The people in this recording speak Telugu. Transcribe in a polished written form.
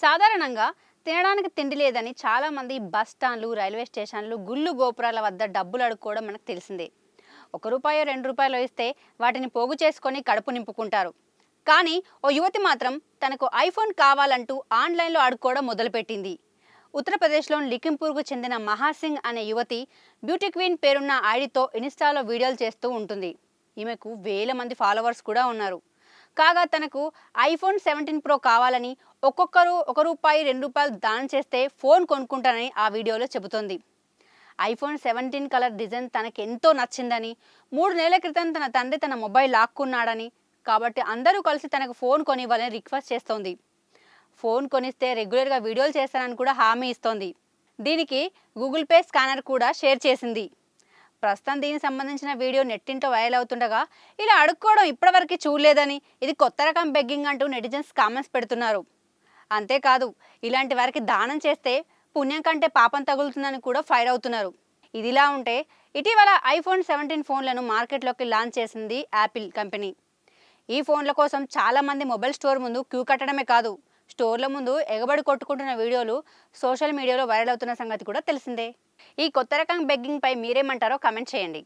సాధారణంగా తినడానికి తిండి లేదని చాలామంది బస్ స్టాండ్లు, రైల్వే స్టేషన్లు, గుళ్ళు గోపురాల వద్ద డబ్బులు అడుక్కోవడం మనకు తెలిసిందే. రూ. 1 2 ఇస్తే వాటిని పోగు చేసుకొని కడుపు నింపుకుంటారు. కానీ ఓ యువతి మాత్రం తనకు ఐఫోన్ కావాలంటూ ఆన్లైన్లో అడుక్కోవడం మొదలుపెట్టింది. ఉత్తరప్రదేశ్లోని లిఖింపూర్కు చెందిన మహాసింగ్ అనే యువతి బ్యూటీ క్వీన్ పేరున్న ఐడితో ఇన్స్టాలో వీడియోలు చేస్తూ ఉంటుంది. ఈమెకు వేల మంది ఫాలోవర్స్ కూడా ఉన్నారు. కాగా తనకు ఐఫోన్ 17 ప్రో కావాలని ఒక్కొక్కరు రూ. 1 2 దానం చేస్తే ఫోన్ కొనుక్కుంటానని ఆ వీడియోలో చెబుతోంది. ఐఫోన్ 17 కలర్ డిజైన్ తనకెంతో నచ్చిందని, 3 నెలల క్రితం తన తండ్రి తన మొబైల్ లాక్కున్నాడని, కాబట్టి అందరూ కలిసి తనకు ఫోన్ కొనివ్వాలని రిక్వెస్ట్ చేస్తోంది. ఫోన్ కొనిస్తే రెగ్యులర్గా వీడియోలు చేస్తానని కూడా హామీ ఇస్తోంది. దీనికి గూగుల్ పే స్కానర్ కూడా షేర్ చేసింది. ప్రస్తుతం దీనికి సంబంధించిన వీడియో నెట్టింటో వైరల్ అవుతుండగా, ఇలా అడుక్కోవడం ఇప్పటివరకు చూడలేదని, ఇది కొత్త రకం బెగ్గింగ్ అంటూ నెటిజన్స్ కామెంట్స్ పెడుతున్నారు. అంతేకాదు, ఇలాంటి వారికి దానం చేస్తే పుణ్యం కంటే పాపం తగులుతుందని కూడా ఫైర్ అవుతున్నారు. ఇదిలా ఉంటే ఇటీవల ఐఫోన్ 17 ఫోన్లను మార్కెట్లోకి లాంచ్ చేసింది యాపిల్ కంపెనీ. ఈ ఫోన్ల కోసం చాలామంది మొబైల్ స్టోర్ ముందు క్యూ కట్టడమే కాదు, స్టోర్ల ముందు ఎగబడి కొట్టుకుంటున్న వీడియోలు సోషల్ మీడియాలో వైరల్ అవుతున్న సంగతి కూడా తెలిసిందే. ఈ కొత్త రకం బెగ్గింగ్ పై మీరేమంటారో కామెంట్ చేయండి.